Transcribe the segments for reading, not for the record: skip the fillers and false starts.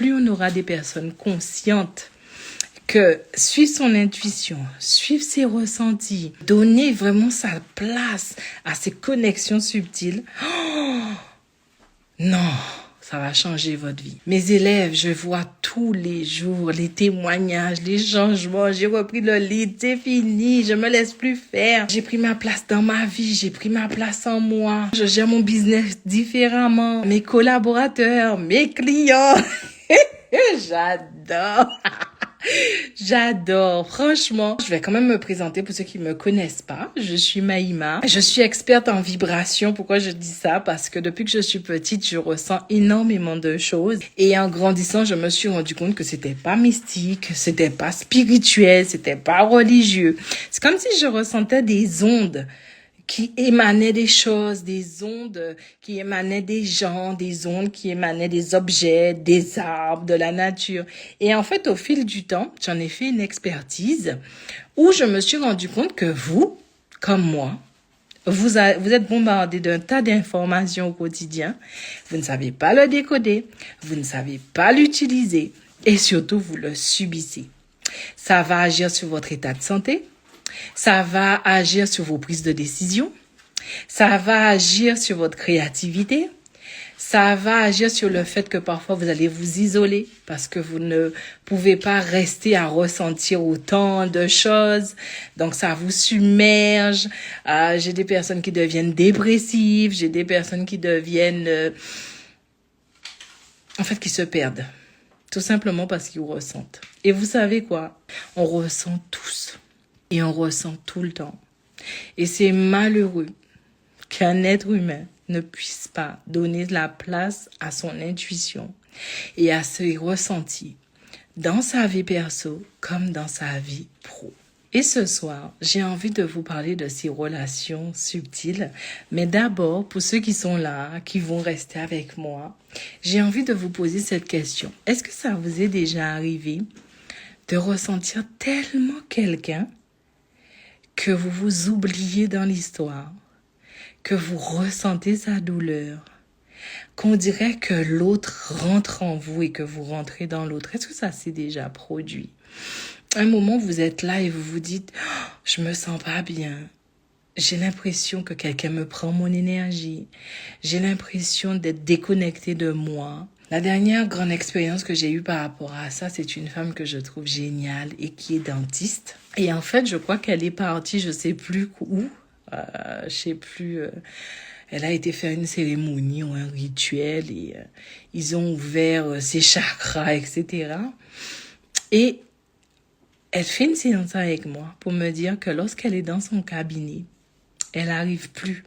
plus on aura des personnes conscientes que suivre son intuition, suivre ses ressentis, donner vraiment sa place à ses connexions subtiles, non, ça va changer votre vie. Mes élèves, je vois tous les jours les témoignages, les changements. J'ai repris le lead, c'est fini, je me laisse plus faire. J'ai pris ma place dans ma vie, j'ai pris ma place en moi. Je gère mon business différemment. Mes collaborateurs, mes clients, j'adore. J'adore, franchement. Je vais quand même me présenter pour ceux qui me connaissent pas. Je suis Maïma. Je suis experte en vibration. Pourquoi je dis ça? Parce que depuis que je suis petite, je ressens énormément de choses. Et en grandissant, je me suis rendu compte que c'était pas mystique, c'était pas spirituel, c'était pas religieux. C'est comme si je ressentais des ondes qui émanaient des choses, des ondes qui émanaient des gens, des ondes qui émanaient des objets, des arbres, de la nature. Et en fait, au fil du temps, j'en ai fait une expertise où je me suis rendu compte que vous, comme moi, vous êtes bombardé d'un tas d'informations au quotidien. Vous ne savez pas le décoder, vous ne savez pas l'utiliser et surtout, vous le subissez. Ça va agir sur votre état de santé. Ça va agir sur vos prises de décision. Ça va agir sur votre créativité. Ça va agir sur le fait que parfois vous allez vous isoler parce que vous ne pouvez pas rester à ressentir autant de choses. Donc ça vous submerge. J'ai des personnes qui deviennent dépressives. J'ai des personnes qui deviennent... qui se perdent. Tout simplement parce qu'ils ressentent. Et vous savez quoi? On ressent tous. Et on ressent tout le temps. Et c'est malheureux qu'un être humain ne puisse pas donner de la place à son intuition et à ses ressentis dans sa vie perso comme dans sa vie pro. Et ce soir, j'ai envie de vous parler de ces relations subtiles. Mais d'abord, pour ceux qui sont là, qui vont rester avec moi, j'ai envie de vous poser cette question. Est-ce que ça vous est déjà arrivé de ressentir tellement quelqu'un que vous vous oubliez dans l'histoire, que vous ressentez sa douleur, qu'on dirait que l'autre rentre en vous et que vous rentrez dans l'autre? Est-ce que ça s'est déjà produit? Un moment, vous êtes là et vous vous dites « Je me sens pas bien. J'ai l'impression que quelqu'un me prend mon énergie. J'ai l'impression d'être déconnectée de moi. » La dernière grande expérience que j'ai eue par rapport à ça, c'est une femme que je trouve géniale et qui est dentiste. Et en fait, je crois qu'elle est partie, je sais plus où, elle a été faire une cérémonie ou un rituel et ils ont ouvert ses chakras, etc. Et elle fait une séance avec moi pour me dire que lorsqu'elle est dans son cabinet, elle n'arrive plus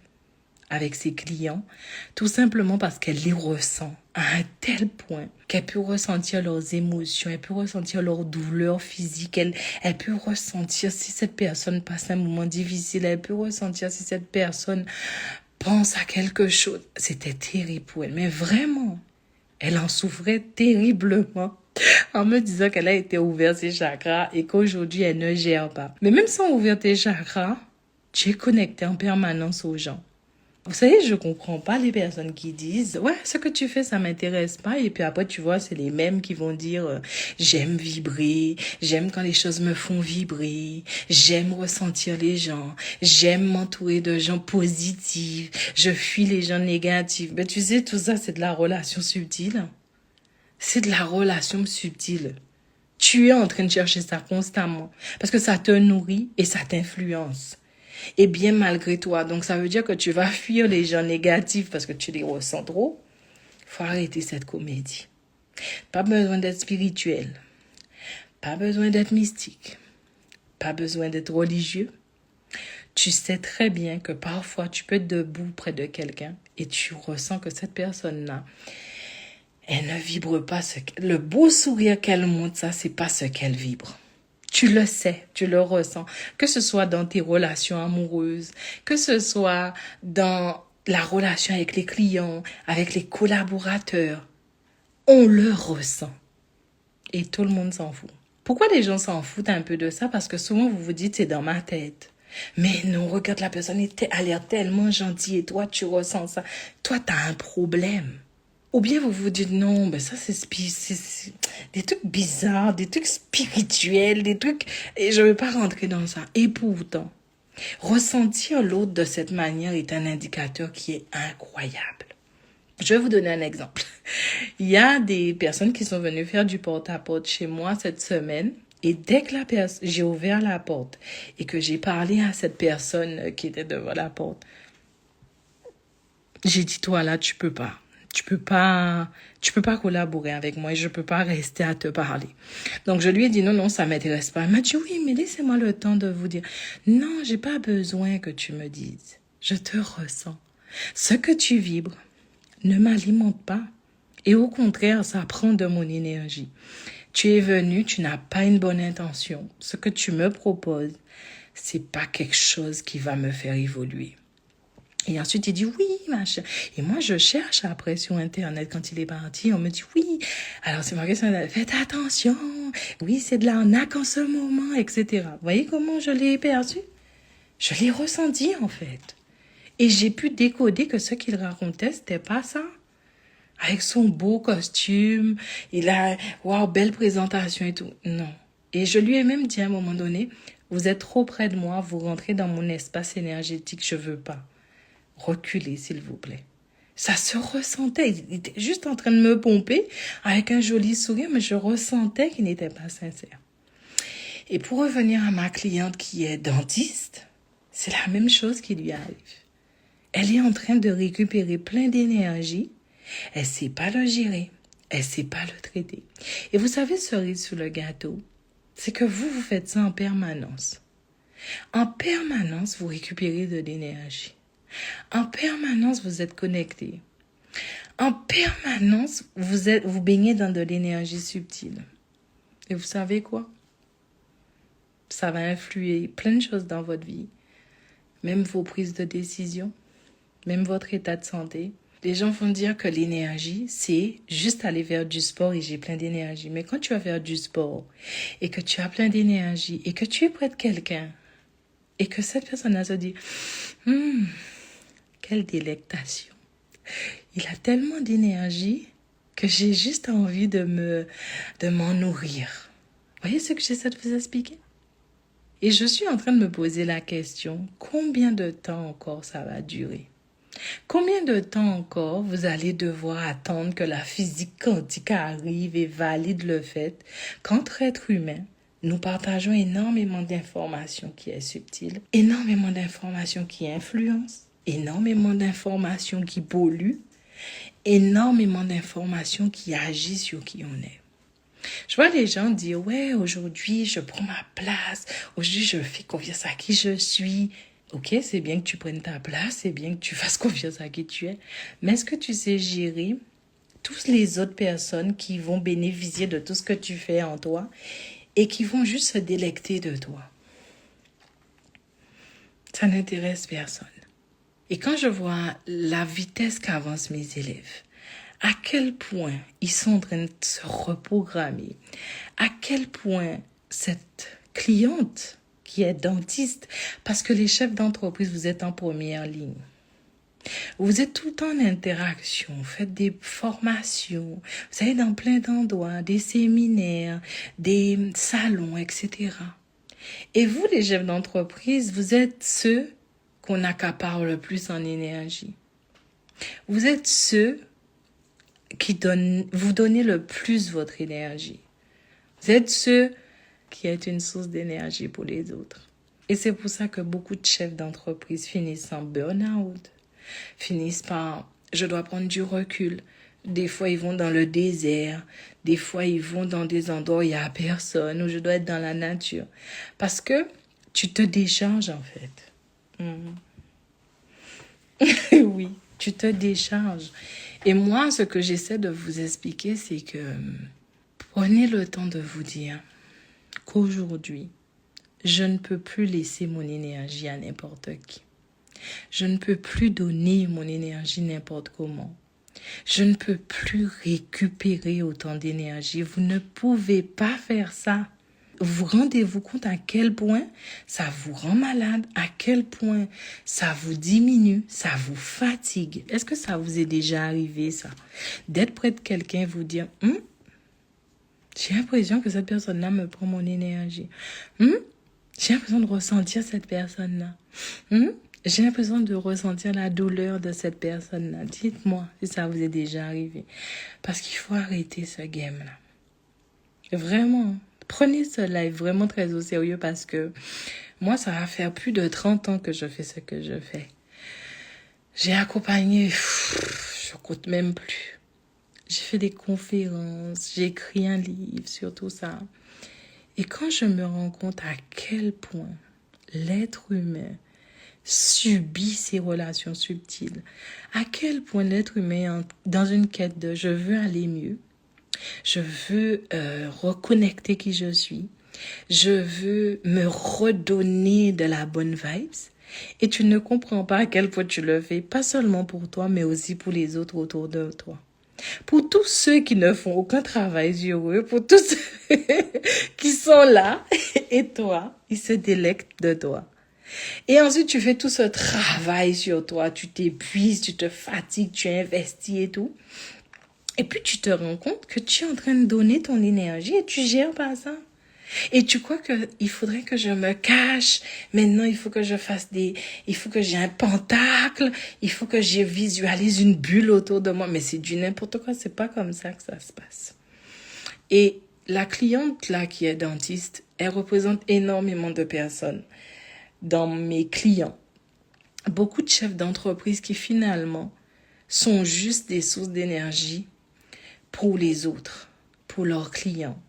avec ses clients, tout simplement parce qu'elle les ressent à un tel point qu'elle peut ressentir leurs émotions, elle peut ressentir leurs douleurs physiques, elle peut ressentir si cette personne passe un moment difficile, elle peut ressentir si cette personne pense à quelque chose. C'était terrible pour elle, mais vraiment, elle en souffrait terriblement en me disant qu'elle a été ouverte ses chakras et qu'aujourd'hui, elle ne gère pas. Mais même sans ouvrir tes chakras, tu es connecté en permanence aux gens. Vous savez, je comprends pas les personnes qui disent « Ouais, ce que tu fais, ça m'intéresse pas. » Et puis après, tu vois, c'est les mêmes qui vont dire « J'aime vibrer, j'aime quand les choses me font vibrer, j'aime ressentir les gens, j'aime m'entourer de gens positifs, je fuis les gens négatifs. » Mais tu sais, tout ça, c'est de la relation subtile. C'est de la relation subtile. Tu es en train de chercher ça constamment parce que ça te nourrit et ça t'influence. Et bien malgré toi. Donc, ça veut dire que tu vas fuir les gens négatifs parce que tu les ressens trop. Il faut arrêter cette comédie. Pas besoin d'être spirituel. Pas besoin d'être mystique. Pas besoin d'être religieux. Tu sais très bien que parfois, tu peux être debout près de quelqu'un et tu ressens que cette personne-là, elle ne vibre pas. Le beau sourire qu'elle montre, ça, c'est pas ce qu'elle vibre. Tu le sais, tu le ressens, que ce soit dans tes relations amoureuses, que ce soit dans la relation avec les clients, avec les collaborateurs. On le ressent. Et tout le monde s'en fout. Pourquoi les gens s'en foutent un peu de ça? Parce que souvent, vous vous dites, c'est dans ma tête. Mais non, regarde, la personne a l'air tellement gentille et toi, tu ressens ça. Toi, tu as un problème. Ou bien vous vous dites, non, ben ça c'est des trucs bizarres, des trucs spirituels, des trucs... Et je ne veux pas rentrer dans ça. Et pourtant, ressentir l'autre de cette manière est un indicateur qui est incroyable. Je vais vous donner un exemple. Il y a des personnes qui sont venues faire du porte-à-porte chez moi cette semaine. Et dès que j'ai ouvert la porte et que j'ai parlé à cette personne qui était devant la porte, j'ai dit, toi là, tu peux pas. Tu peux pas collaborer avec moi et je peux pas rester à te parler. Donc, je lui ai dit, non, ça m'intéresse pas. Elle m'a dit, oui, mais laissez-moi le temps de vous dire. Non, j'ai pas besoin que tu me dises. Je te ressens. Ce que tu vibres ne m'alimente pas. Et au contraire, ça prend de mon énergie. Tu es venu, tu n'as pas une bonne intention. Ce que tu me proposes, c'est pas quelque chose qui va me faire évoluer. Et ensuite, il dit, oui, machin. Et moi, je cherche après sur Internet. Quand il est parti, on me dit, oui. Alors, c'est marqué sur Internet, faites attention. Oui, c'est de l'arnaque en ce moment, etc. Vous voyez comment je l'ai perçu? Je l'ai ressenti, en fait. Et j'ai pu décoder que ce qu'il racontait, c'était pas ça. Avec son beau costume, il a, waouh, belle présentation et tout. Non. Et je lui ai même dit à un moment donné, vous êtes trop près de moi, vous rentrez dans mon espace énergétique, je veux pas. Reculez, s'il vous plaît. Ça se ressentait. Il était juste en train de me pomper avec un joli sourire, mais je ressentais qu'il n'était pas sincère. Et pour revenir à ma cliente qui est dentiste, c'est la même chose qui lui arrive. Elle est en train de récupérer plein d'énergie. Elle ne sait pas le gérer. Elle ne sait pas le traiter. Et vous savez, cerise sur le gâteau, c'est que vous faites ça en permanence. En permanence, vous récupérez de l'énergie. En permanence, vous êtes connecté. En permanence, vous baignez dans de l'énergie subtile. Et vous savez quoi? Ça va influer plein de choses dans votre vie. Même vos prises de décision, même votre état de santé. Les gens vont dire que l'énergie, c'est juste aller vers du sport et j'ai plein d'énergie. Mais quand tu vas faire du sport et que tu as plein d'énergie et que tu es près de quelqu'un et que cette personne-là se dit quelle délectation. Il a tellement d'énergie que j'ai juste envie de m'en nourrir. Voyez ce que j'essaie de vous expliquer? Et je suis en train de me poser la question, combien de temps encore ça va durer? Combien de temps encore vous allez devoir attendre que la physique quantique arrive et valide le fait qu'entre êtres humains, nous partageons énormément d'informations qui est subtile, énormément d'informations qui influencent, énormément d'informations qui polluent, énormément d'informations qui agissent sur qui on est. Je vois les gens dire, ouais, aujourd'hui, je prends ma place, aujourd'hui, je fais confiance à qui je suis. Ok, c'est bien que tu prennes ta place, c'est bien que tu fasses confiance à qui tu es, mais est-ce que tu sais gérer toutes les autres personnes qui vont bénéficier de tout ce que tu fais en toi et qui vont juste se délecter de toi? Ça n'intéresse personne. Et quand je vois la vitesse qu'avancent mes élèves, à quel point ils sont en train de se reprogrammer, à quel point cette cliente qui est dentiste, parce que les chefs d'entreprise, vous êtes en première ligne. Vous êtes tout le temps en interaction, vous faites des formations, vous allez dans plein d'endroits, des séminaires, des salons, etc. Et vous, les chefs d'entreprise, vous êtes ceux qu'on accapare le plus en énergie. Vous êtes ceux qui vous donnez le plus votre énergie. Vous êtes ceux qui est une source d'énergie pour les autres. Et c'est pour ça que beaucoup de chefs d'entreprise finissent en burn-out, finissent par « je dois prendre du recul ». Des fois, ils vont dans le désert. Des fois, ils vont dans des endroits où il n'y a personne, où je dois être dans la nature. Parce que tu te décharges, en fait. Oui, tu te décharges. Et moi, ce que j'essaie de vous expliquer, c'est que prenez le temps de vous dire qu'aujourd'hui, je ne peux plus laisser mon énergie à n'importe qui. Je ne peux plus donner mon énergie n'importe comment. Je ne peux plus récupérer autant d'énergie. Vous ne pouvez pas faire ça. Vous rendez-vous compte à quel point ça vous rend malade, à quel point ça vous diminue, ça vous fatigue. Est-ce que ça vous est déjà arrivé, ça? D'être près de quelqu'un et vous dire, j'ai l'impression que cette personne-là me prend mon énergie. J'ai l'impression de ressentir cette personne-là. J'ai l'impression de ressentir la douleur de cette personne-là. Dites-moi si ça vous est déjà arrivé. Parce qu'il faut arrêter ce game-là. Vraiment. Prenez ce live vraiment très au sérieux parce que moi, ça va faire plus de 30 ans que je fais ce que je fais. J'ai accompagné, je compte même plus. J'ai fait des conférences, j'ai écrit un livre sur tout ça. Et quand je me rends compte à quel point l'être humain subit ces relations subtiles, à quel point l'être humain est dans une quête de « je veux aller mieux », je veux reconnecter qui je suis. Je veux me redonner de la bonne vibes. Et tu ne comprends pas à quel point tu le fais, pas seulement pour toi, mais aussi pour les autres autour de toi. Pour tous ceux qui ne font aucun travail sur eux, pour tous ceux qui sont là, et toi, ils se délectent de toi. Et ensuite, tu fais tout ce travail sur toi, tu t'épuises, tu te fatigues, tu investis et tout. Et puis, tu te rends compte que tu es en train de donner ton énergie et tu gères pas ça. Et tu crois qu'il faudrait que je me cache. Maintenant, il faut que je fasse il faut que j'ai un pentacle. Il faut que je visualise une bulle autour de moi. Mais c'est du n'importe quoi. C'est pas comme ça que ça se passe. Et la cliente là qui est dentiste, elle représente énormément de personnes dans mes clients. Beaucoup de chefs d'entreprise qui finalement sont juste des sources d'énergie pour les autres, pour leurs clients,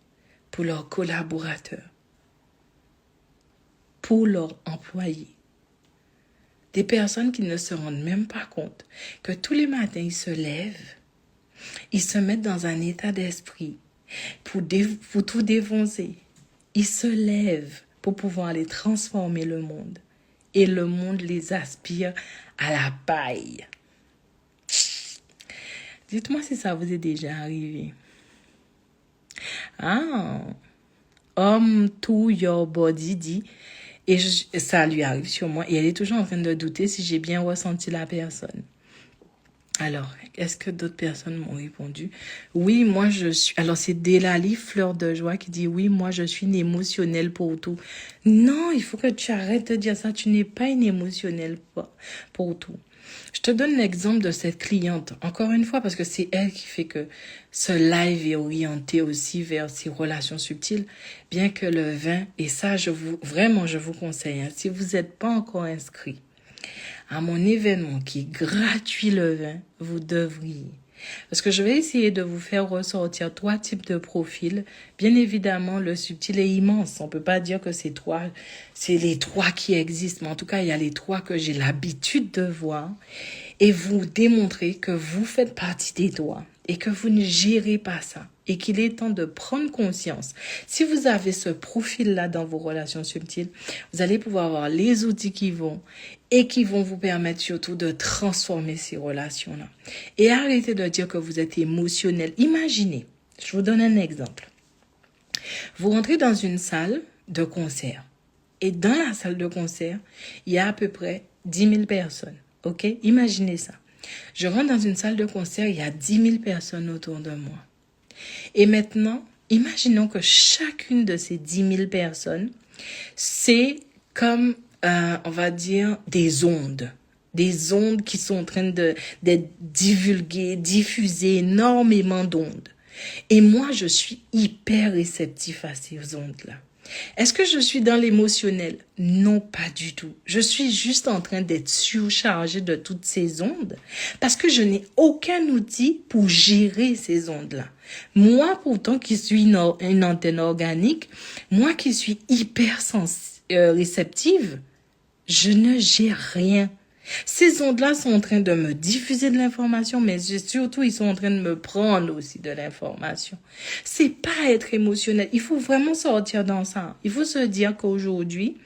pour leurs collaborateurs, pour leurs employés. Des personnes qui ne se rendent même pas compte que tous les matins, ils se lèvent, ils se mettent dans un état d'esprit pour tout défoncer. Ils se lèvent pour pouvoir aller transformer le monde. Et le monde les aspire à la paille. Dites-moi si ça vous est déjà arrivé. To your body dit, et ça lui arrive sur moi, et elle est toujours en train de douter si j'ai bien ressenti la personne. Alors, est-ce que d'autres personnes m'ont répondu? Oui, moi je suis... Alors, c'est Delali, Fleur de Joie, qui dit, oui, moi je suis une émotionnelle pour tout. Non, il faut que tu arrêtes de dire ça. Tu n'es pas une émotionnelle pour tout. Je te donne l'exemple de cette cliente, encore une fois, parce que c'est elle qui fait que ce live est orienté aussi vers ces relations subtiles, bien que le vin, et ça, je vous conseille, si vous n'êtes pas encore inscrit à mon événement qui est gratuit le 20, vous devriez. Parce que je vais essayer de vous faire ressortir 3 types de profils. Bien évidemment, le subtil est immense. On peut pas dire que c'est les 3 qui existent. Mais en tout cas, il y a les 3 que j'ai l'habitude de voir. Et vous démontrer que vous faites partie des 3. Et que vous ne gérez pas ça. Et qu'il est temps de prendre conscience. Si vous avez ce profil-là dans vos relations subtiles, vous allez pouvoir avoir les outils qui vont vous permettre surtout de transformer ces relations-là. Et arrêtez de dire que vous êtes émotionnel. Imaginez, je vous donne un exemple. Vous rentrez dans une salle de concert. Et dans la salle de concert, il y a à peu près 10 000 personnes. OK? Imaginez ça. Je rentre dans une salle de concert, il y a 10 000 personnes autour de moi. Et maintenant, imaginons que chacune de ces 10 000 personnes, c'est comme, on va dire, des ondes qui sont en train d'être divulguées, diffusées, énormément d'ondes. Et moi, je suis hyper réceptif à ces ondes-là. Est-ce que je suis dans l'émotionnel? Non, pas du tout. Je suis juste en train d'être surchargée de toutes ces ondes parce que je n'ai aucun outil pour gérer ces ondes-là. Moi, pourtant, qui suis une antenne organique, moi qui suis hyper réceptive, je ne gère rien. Ces ondes-là sont en train de me diffuser de l'information, mais surtout, ils sont en train de me prendre aussi de l'information. C'est pas être émotionnel. Il faut vraiment sortir dans ça. Il faut se dire qu'aujourd'hui,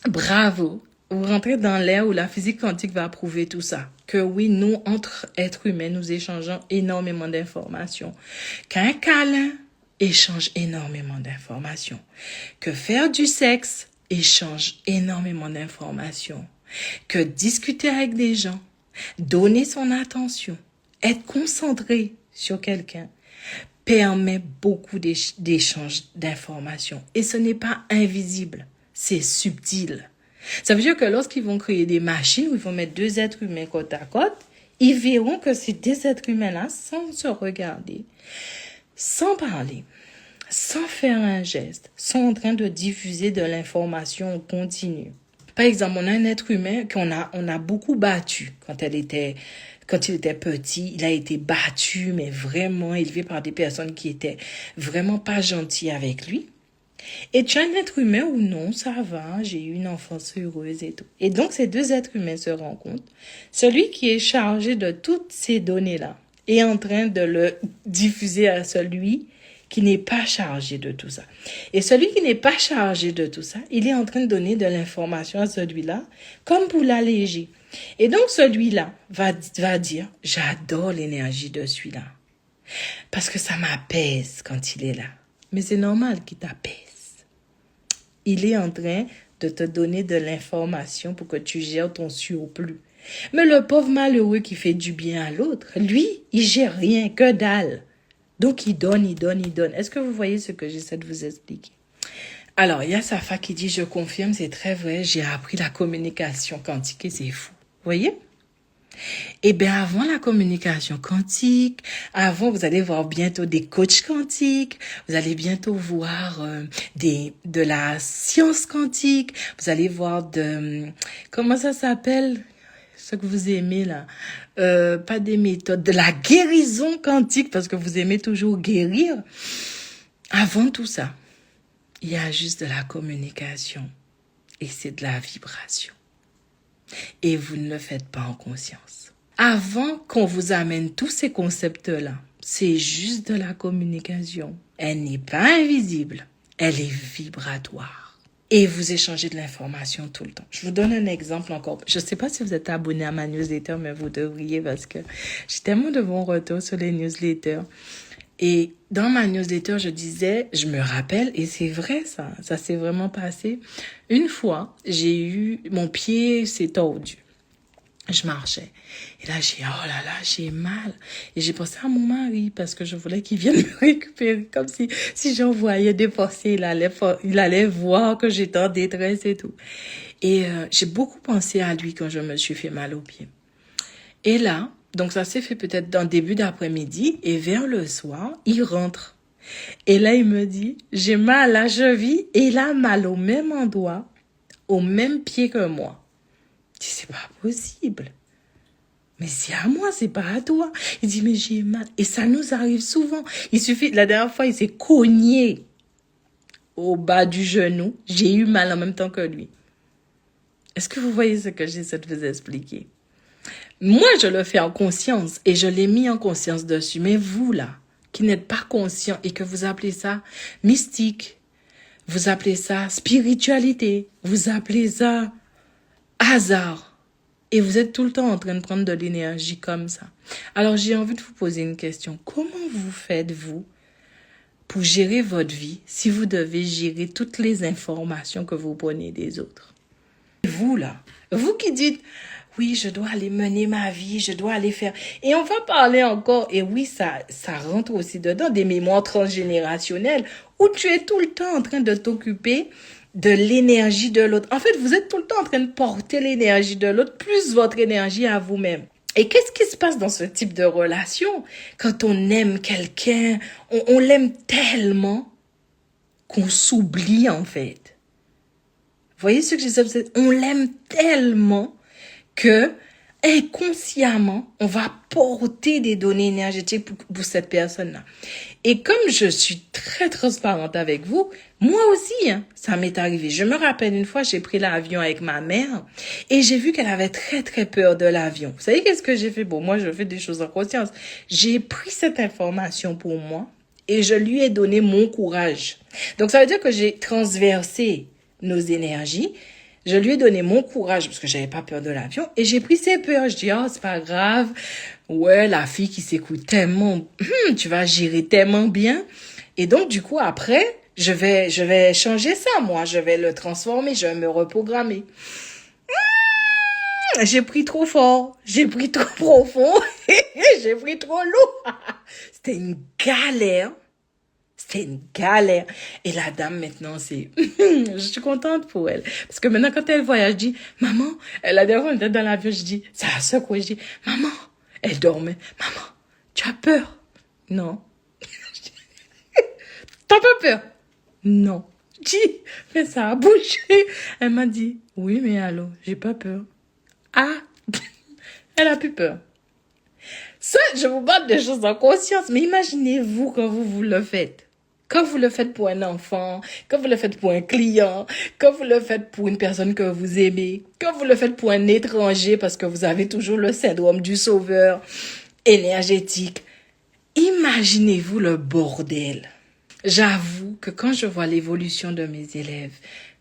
bravo, vous rentrez dans l'ère où la physique quantique va prouver tout ça. Que oui, nous, entre êtres humains, nous échangeons énormément d'informations. Qu'un câlin échange énormément d'informations. Que faire du sexe échange énormément d'informations. Que discuter avec des gens, donner son attention, être concentré sur quelqu'un, permet beaucoup d'échanges d'informations. Et ce n'est pas invisible, c'est subtil. Ça veut dire que lorsqu'ils vont créer des machines où ils vont mettre deux êtres humains côte à côte, ils verront que ces deux êtres humains-là, sans se regarder, sans parler, sans faire un geste, sont en train de diffuser de l'information continue. Par exemple, on a un être humain on a beaucoup battu quand il était petit. Il a été battu, mais vraiment élevé par des personnes qui étaient vraiment pas gentilles avec lui. Et tu as un être humain où non, ça va, j'ai eu une enfance heureuse et tout. Et donc, ces deux êtres humains se rencontrent. Celui qui est chargé de toutes ces données-là est en train de le diffuser à celui qui n'est pas chargé de tout ça. Et celui qui n'est pas chargé de tout ça, il est en train de donner de l'information à celui-là, comme pour l'alléger. Et donc, celui-là va dire, j'adore l'énergie de celui-là. Parce que ça m'apaise quand il est là. Mais c'est normal qu'il t'apaise. Il est en train de te donner de l'information pour que tu gères ton surplus. Mais le pauvre malheureux qui fait du bien à l'autre, lui, il gère rien, que dalle. Donc, il donne. Est-ce que vous voyez ce que j'essaie de vous expliquer? Alors, il y a Safa qui dit, je confirme, c'est très vrai, j'ai appris la communication quantique et c'est fou. Vous voyez? Eh bien, avant la communication quantique, vous allez voir bientôt des coachs quantiques, vous allez bientôt voir de la science quantique, vous allez voir comment ça s'appelle? Ce que vous aimez là, pas des méthodes, de la guérison quantique, parce que vous aimez toujours guérir. Avant tout ça, il y a juste de la communication et c'est de la vibration. Et vous ne le faites pas en conscience. Avant qu'on vous amène tous ces concepts-là, c'est juste de la communication. Elle n'est pas invisible, elle est vibratoire. Et vous échangez de l'information tout le temps. Je vous donne un exemple encore. Je ne sais pas si vous êtes abonné à ma newsletter, mais vous devriez parce que j'ai tellement de bons retours sur les newsletters. Et dans ma newsletter, je me rappelle, et c'est vrai ça s'est vraiment passé. Une fois, mon pied s'est tordu. Je marchais. Et là, j'ai mal. Et j'ai pensé à mon mari parce que je voulais qu'il vienne me récupérer. Comme si j'en voyais des pensées, il allait voir que j'étais en détresse et tout. Et j'ai beaucoup pensé à lui quand je me suis fait mal au pied. Et là, donc ça s'est fait peut-être dans le début d'après-midi. Et vers le soir, il rentre. Et là, il me dit, j'ai mal à la cheville et il a mal au même endroit, au même pied que moi. Je dis, c'est pas possible. Mais c'est à moi, c'est pas à toi. Il dit, mais j'ai mal. Et ça nous arrive souvent. La dernière fois, il s'est cogné au bas du genou. J'ai eu mal en même temps que lui. Est-ce que vous voyez ce que j'essaie de vous expliquer? Moi, je le fais en conscience et je l'ai mis en conscience dessus. Mais vous, là, qui n'êtes pas conscient et que vous appelez ça mystique, vous appelez ça spiritualité, vous appelez ça hasard. Et vous êtes tout le temps en train de prendre de l'énergie comme ça. Alors, j'ai envie de vous poser une question. Comment vous faites-vous pour gérer votre vie si vous devez gérer toutes les informations que vous prenez des autres? Vous, là, vous qui dites, oui, je dois aller mener ma vie, je dois aller faire... Et on va parler encore, et oui, ça rentre aussi dedans, des mémoires transgénérationnelles, où tu es tout le temps en train de t'occuper de l'énergie de l'autre. En fait, vous êtes tout le temps en train de porter l'énergie de l'autre, plus votre énergie à vous-même. Et qu'est-ce qui se passe dans ce type de relation? Quand on aime quelqu'un, on l'aime tellement qu'on s'oublie, en fait. Vous voyez ce que je disais? On l'aime tellement que inconsciemment, on va porter des données énergétiques pour cette personne-là. Et comme je suis très transparente avec vous, moi aussi, ça m'est arrivé. Je me rappelle une fois, j'ai pris l'avion avec ma mère et j'ai vu qu'elle avait très, très peur de l'avion. Vous savez qu'est-ce que j'ai fait? Bon, moi, je fais des choses en conscience. J'ai pris cette information pour moi et je lui ai donné mon courage. Donc, ça veut dire que j'ai transversé nos énergies. Je lui ai donné mon courage parce que j'avais pas peur de l'avion et j'ai pris ses peurs. Je dis, oh, c'est pas grave. Ouais, la fille qui s'écoute tellement, tu vas gérer tellement bien. Et donc, du coup, après, je vais changer ça, moi. Je vais le transformer, je vais me reprogrammer. J'ai pris trop fort, j'ai pris trop profond, j'ai pris trop lourd. C'était une galère. C'était une galère. Et la dame, maintenant, c'est... je suis contente pour elle. Parce que maintenant, quand elle voyage, je dis, maman, la dernière fois, on était dans l'avion, je dis, ça a secoué, je dis, maman, elle dormait. Maman, tu as peur? Non. T'as pas peur? Non. Je dis, mais ça a bougé. Elle m'a dit, oui, mais allô, j'ai pas peur. Ah, elle a plus peur. Ça, je vous parle des choses en conscience, mais imaginez-vous quand vous le faites. Quand vous le faites pour un enfant, quand vous le faites pour un client, quand vous le faites pour une personne que vous aimez, quand vous le faites pour un étranger parce que vous avez toujours le syndrome du sauveur énergétique, imaginez-vous le bordel. J'avoue que quand je vois l'évolution de mes élèves,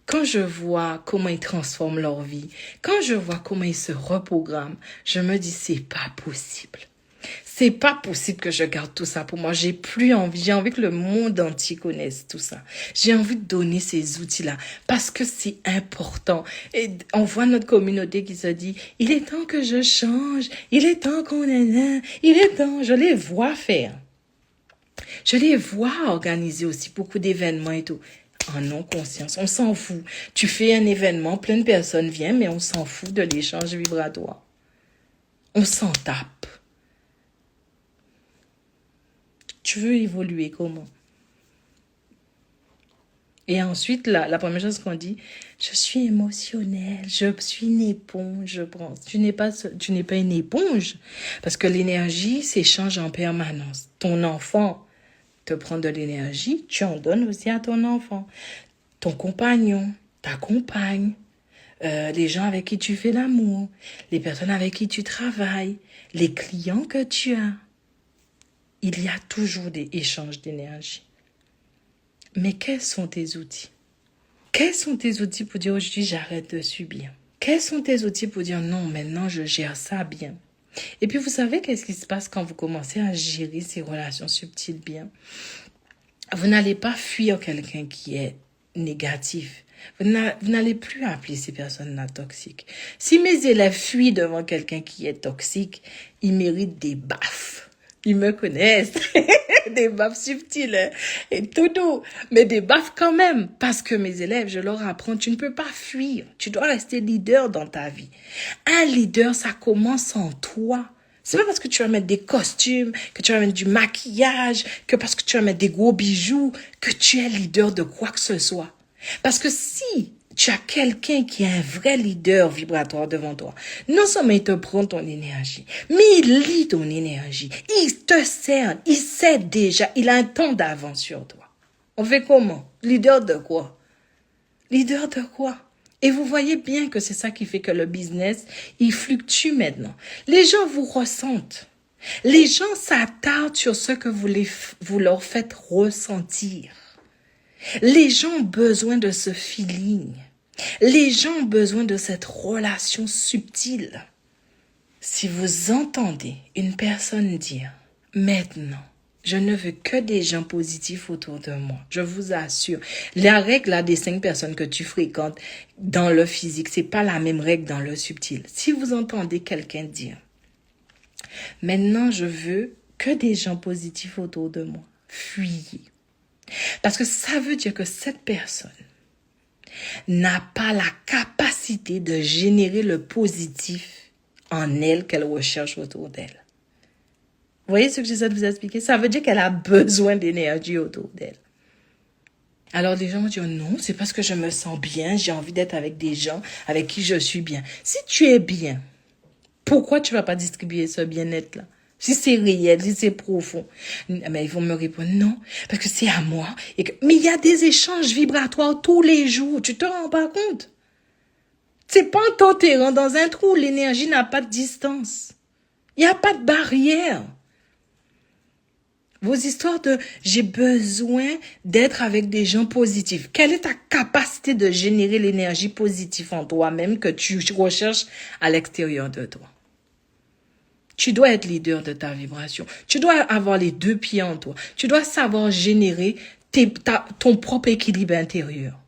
quand je vois comment ils transforment leur vie, quand je vois comment ils se reprogramment, je me dis c'est pas possible. C'est pas possible que je garde tout ça pour moi. J'ai plus envie. J'ai envie que le monde entier connaisse tout ça. J'ai envie de donner ces outils-là parce que c'est important. Et on voit notre communauté qui se dit, il est temps que je change. Il est temps qu'on ait, il est temps. Je les vois faire. Je les vois organiser aussi beaucoup d'événements et tout. En non-conscience, on s'en fout. Tu fais un événement, plein de personnes viennent, mais on s'en fout de l'échange vibratoire. On s'en tape. Tu veux évoluer comment? Et ensuite, la première chose qu'on dit, je suis émotionnelle, je suis une éponge, je pense. Tu n'es pas une éponge, parce que l'énergie s'échange en permanence. Ton enfant te prend de l'énergie, tu en donnes aussi à ton enfant. Ton compagnon, ta compagne, les gens avec qui tu fais l'amour, les personnes avec qui tu travailles, les clients que tu as. Il y a toujours des échanges d'énergie. Mais quels sont tes outils? Quels sont tes outils pour dire aujourd'hui j'arrête de subir? Quels sont tes outils pour dire non, maintenant je gère ça bien? Et puis vous savez qu'est-ce qui se passe quand vous commencez à gérer ces relations subtiles bien? Vous n'allez pas fuir quelqu'un qui est négatif. Vous n'allez plus appeler ces personnes-là toxiques. Si mes élèves fuient devant quelqu'un qui est toxique, ils méritent des baffes. Ils me connaissent. Des baffes subtiles hein, et tout doux. Mais des baffes quand même. Parce que mes élèves, je leur apprends, tu ne peux pas fuir. Tu dois rester leader dans ta vie. Un leader, ça commence en toi. C'est pas parce que tu vas mettre des costumes, que tu vas mettre du maquillage, que parce que tu vas mettre des gros bijoux, que tu es leader de quoi que ce soit. Parce que si tu as quelqu'un qui est un vrai leader vibratoire devant toi, non seulement il te prend ton énergie, mais il lit ton énergie, il te cerne, il sait déjà, il a un temps d'avance sur toi. On fait comment? Leader de quoi? Leader de quoi? Et vous voyez bien que c'est ça qui fait que le business, il fluctue maintenant. Les gens vous ressentent. Les gens s'attardent sur ce que vous leur faites ressentir. Les gens ont besoin de ce feeling. Les gens ont besoin de cette relation subtile. Si vous entendez une personne dire « Maintenant, je ne veux que des gens positifs autour de moi. » Je vous assure, la règle là, des 5 personnes que tu fréquentes dans le physique, c'est pas la même règle dans le subtil. Si vous entendez quelqu'un dire « Maintenant, je veux que des gens positifs autour de moi. » Fuyez. Parce que ça veut dire que cette personne n'a pas la capacité de générer le positif en elle qu'elle recherche autour d'elle. Vous voyez ce que j'essaie de vous expliquer? Ça veut dire qu'elle a besoin d'énergie autour d'elle. Alors les gens vont dire non, c'est parce que je me sens bien, j'ai envie d'être avec des gens avec qui je suis bien. Si tu es bien, pourquoi tu vas pas distribuer ce bien-être-là? Si c'est réel, si c'est profond. Mais ils vont me répondre non, parce que c'est à moi. Mais il y a des échanges vibratoires tous les jours. Tu te rends pas compte? C'est pas un terrain dans un trou. L'énergie n'a pas de distance. Il n'y a pas de barrière. Vos histoires de j'ai besoin d'être avec des gens positifs. Quelle est ta capacité de générer l'énergie positive en toi-même que tu recherches à l'extérieur de toi? Tu dois être leader de ta vibration. Tu dois avoir les deux pieds en toi. Tu dois savoir générer ton propre équilibre intérieur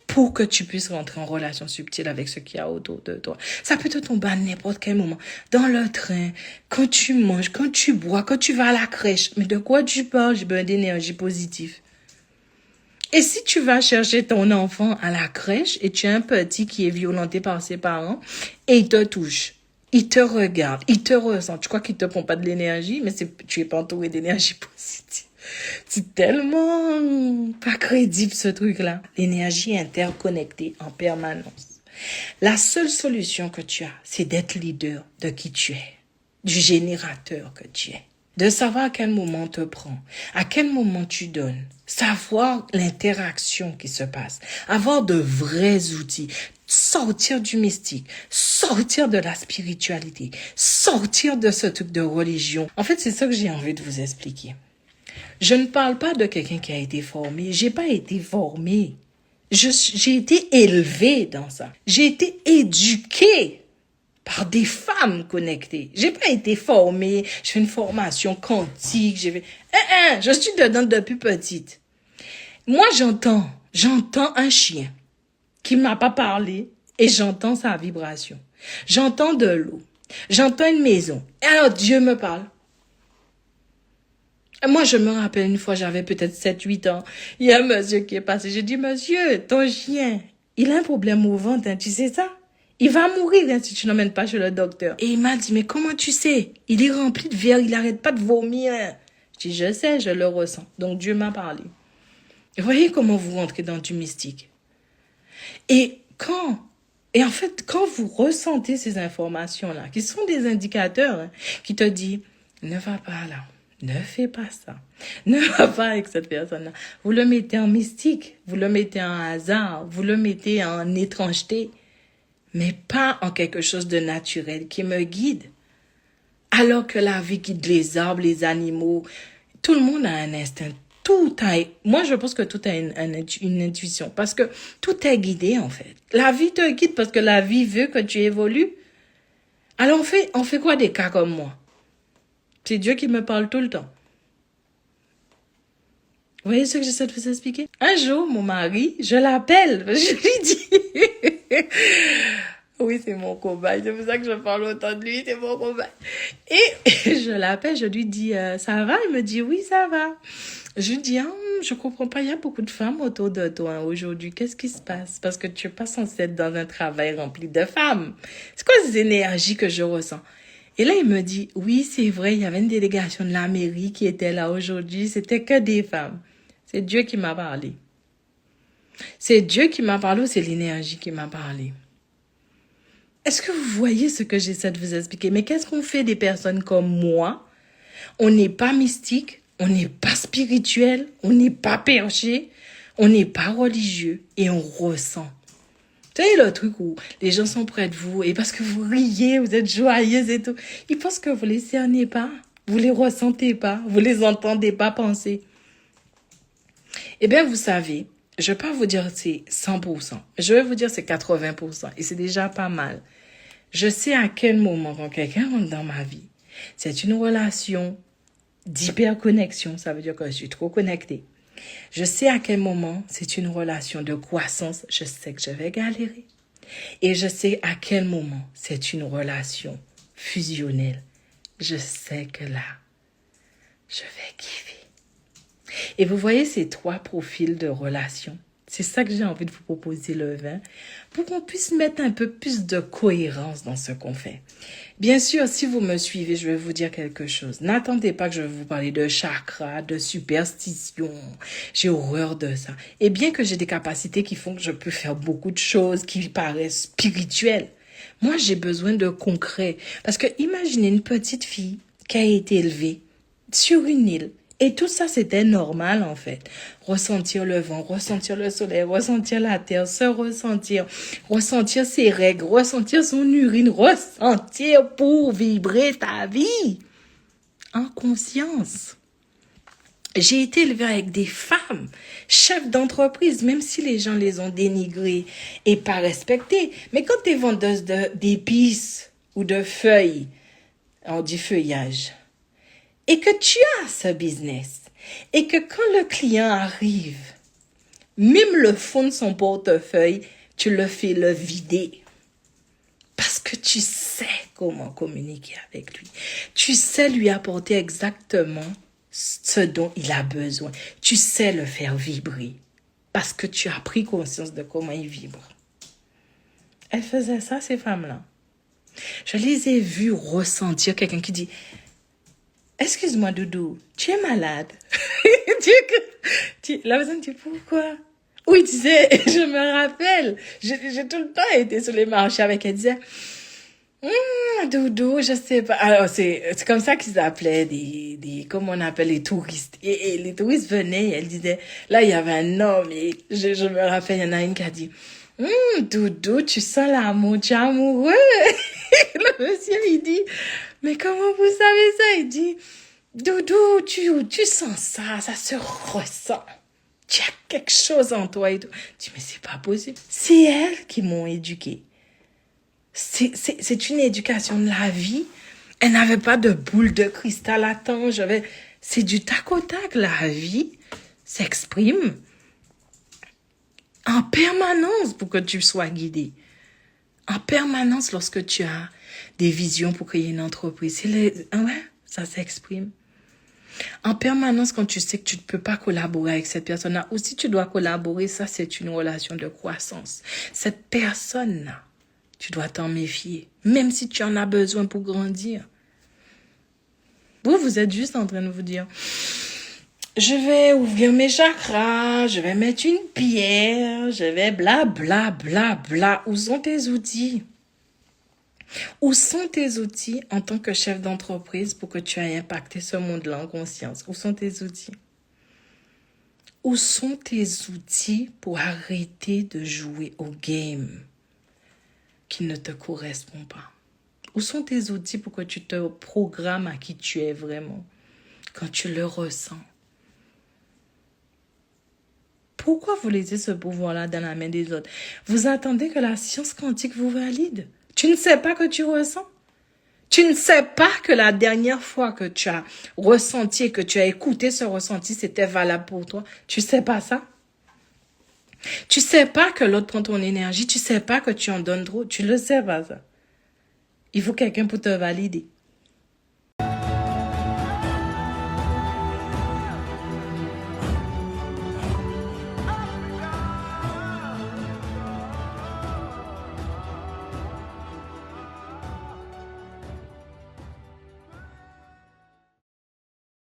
pour que tu puisses rentrer en relation subtile avec ce qu'il y a autour de toi. Ça peut te tomber à n'importe quel moment. Dans le train, quand tu manges, quand tu bois, quand tu vas à la crèche. Mais de quoi tu parles? J'ai besoin d'énergie positive. Et si tu vas chercher ton enfant à la crèche et tu as un petit qui est violenté par ses parents et il te touche, il te regarde, il te ressent. Tu crois qu'il te pompe pas de l'énergie, mais tu es pas entouré d'énergie positive. C'est tellement pas crédible ce truc-là. L'énergie est interconnectée en permanence. La seule solution que tu as, c'est d'être leader de qui tu es, du générateur que tu es. De savoir à quel moment on te prend, à quel moment tu donnes, savoir l'interaction qui se passe, avoir de vrais outils, sortir du mystique, sortir de la spiritualité, sortir de ce truc de religion. En fait, c'est ça que j'ai envie de vous expliquer. Je ne parle pas de quelqu'un qui a été formé. J'ai pas été formée. J'ai été élevée dans ça. J'ai été éduquée par des femmes connectées. J'ai pas été formée. Je fais une formation quantique. Je suis dedans depuis petite. Moi, j'entends un chien qui m'a pas parlé et j'entends sa vibration. J'entends de l'eau. J'entends une maison. Et alors, Dieu me parle. Moi, je me rappelle une fois, j'avais peut-être 7-8 ans. Il y a un monsieur qui est passé. J'ai dit, monsieur, ton chien, il a un problème au ventre, hein, tu sais ça? Il va mourir hein, si tu n'emmènes pas chez le docteur. Et il m'a dit, mais comment tu sais? Il est rempli de verre, il n'arrête pas de vomir. Hein. Je dis, je sais, je le ressens. Donc, Dieu m'a parlé. Et voyez comment vous rentrez dans du mystique. Et en fait, quand vous ressentez ces informations-là, qui sont des indicateurs, hein, qui te disent, ne va pas là. Ne fais pas ça. Ne va pas avec cette personne-là. Vous le mettez en mystique, vous le mettez en hasard, vous le mettez en étrangeté, mais pas en quelque chose de naturel qui me guide. Alors que la vie guide les arbres, les animaux, tout le monde a un instinct. Moi, je pense que tout a une intuition parce que tout est guidé en fait. La vie te guide parce que la vie veut que tu évolues. Alors on fait quoi des cas comme moi? C'est Dieu qui me parle tout le temps. Vous voyez ce que j'essaie de vous expliquer? Un jour, mon mari, je l'appelle. Je lui dis... Oui, c'est mon cobaye. C'est pour ça que je parle autant de lui. C'est mon cobaye. Et je l'appelle, je lui dis, ça va? Il me dit, oui, ça va. Je lui dis, je comprends pas, il y a beaucoup de femmes autour de toi aujourd'hui. Qu'est-ce qui se passe? Parce que tu n'es pas censée être dans un travail rempli de femmes. C'est quoi ces énergies que je ressens? Et là, il me dit, oui, c'est vrai, il y avait une délégation de la mairie qui était là aujourd'hui. C'était que des femmes. C'est Dieu qui m'a parlé. C'est Dieu qui m'a parlé ou c'est l'énergie qui m'a parlé? Est-ce que vous voyez ce que j'essaie de vous expliquer? Mais qu'est-ce qu'on fait des personnes comme moi? On n'est pas mystique, on n'est pas spirituel, on n'est pas perché, on n'est pas religieux et on ressent. Tu sais, le truc où les gens sont près de vous et parce que vous riez, vous êtes joyeuse et tout, ils pensent que vous les cernez pas, vous les ressentez pas, vous les entendez pas penser. Eh bien, vous savez, je ne vais pas vous dire c'est 100%, je vais vous dire c'est 80% et c'est déjà pas mal. Je sais à quel moment quand quelqu'un rentre dans ma vie, c'est une relation d'hyperconnexion, ça veut dire que je suis trop connectée. Je sais à quel moment c'est une relation de croissance, je sais que je vais galérer. Et je sais à quel moment c'est une relation fusionnelle. Je sais que là, je vais kiffer. Et vous voyez ces 3 profils de relations. C'est ça que j'ai envie de vous proposer le 20 pour qu'on puisse mettre un peu plus de cohérence dans ce qu'on fait. Bien sûr, si vous me suivez, je vais vous dire quelque chose. N'attendez pas que je vais vous parler de chakra, de superstition. J'ai horreur de ça. Et bien que j'ai des capacités qui font que je peux faire beaucoup de choses qui paraissent spirituelles, moi, j'ai besoin de concret. Parce que imaginez une petite fille qui a été élevée sur une île. Et tout ça, c'était normal, en fait. Ressentir le vent, ressentir le soleil, ressentir la terre, se ressentir, ressentir ses règles, ressentir son urine, ressentir pour vibrer ta vie en conscience. J'ai été élevée avec des femmes, chefs d'entreprise, même si les gens les ont dénigrées et pas respectées. Mais quand tu es vendeuse d'épices ou de feuilles, on dit feuillage, et que tu as ce business, et que quand le client arrive, même le fond de son portefeuille, tu le fais le vider. Parce que tu sais comment communiquer avec lui. Tu sais lui apporter exactement ce dont il a besoin. Tu sais le faire vibrer. Parce que tu as pris conscience de comment il vibre. Elles faisaient ça, ces femmes-là. Je les ai vues ressentir quelqu'un qui dit « Excuse-moi, Doudou, tu es malade. » La personne dit « Pourquoi ?» Oui, tu sais, je me rappelle, j'ai tout le temps été sur les marchés avec elle, disait Doudou, je sais pas. Alors, c'est comme ça qu'ils appelaient comment on appelle les touristes. Et les touristes venaient, et elle disait, là, il y avait un homme, et je me rappelle, il y en a une qui a dit, Doudou, tu sens l'amour, tu es amoureux. Le monsieur, il dit, mais comment vous savez ça? Il dit, Doudou, tu sens ça se ressent. Tu as quelque chose en toi et tout. Je dis, mais c'est pas possible. C'est elles qui m'ont éduquée. C'est une éducation de la vie. Elle n'avait pas de boule de cristal à temps. C'est du tac au tac. La vie s'exprime en permanence pour que tu sois guidé. En permanence lorsque tu as des visions pour créer une entreprise. Ça s'exprime. En permanence, quand tu sais que tu ne peux pas collaborer avec cette personne-là, ou si tu dois collaborer, ça, c'est une relation de croissance. Cette personne-là, tu dois t'en méfier, même si tu en as besoin pour grandir. Vous êtes juste en train de vous dire, je vais ouvrir mes chakras, je vais mettre une pierre, je vais bla, bla, bla, bla. Où sont tes outils? Où sont tes outils en tant que chef d'entreprise pour que tu aies impacté ce monde-là en conscience? Où sont tes outils? Où sont tes outils pour arrêter de jouer au game qui ne te correspond pas? Où sont tes outils pour que tu te programmes à qui tu es vraiment quand tu le ressens? Pourquoi vous laissez ce pouvoir-là dans la main des autres? Vous attendez que la science quantique vous valide? Tu ne sais pas que tu ressens? Tu ne sais pas que la dernière fois que tu as ressenti et que tu as écouté ce ressenti, c'était valable pour toi? Tu sais pas ça? Tu sais pas que l'autre prend ton énergie? Tu sais pas que tu en donnes trop? Tu le sais pas ça? Il faut quelqu'un pour te valider.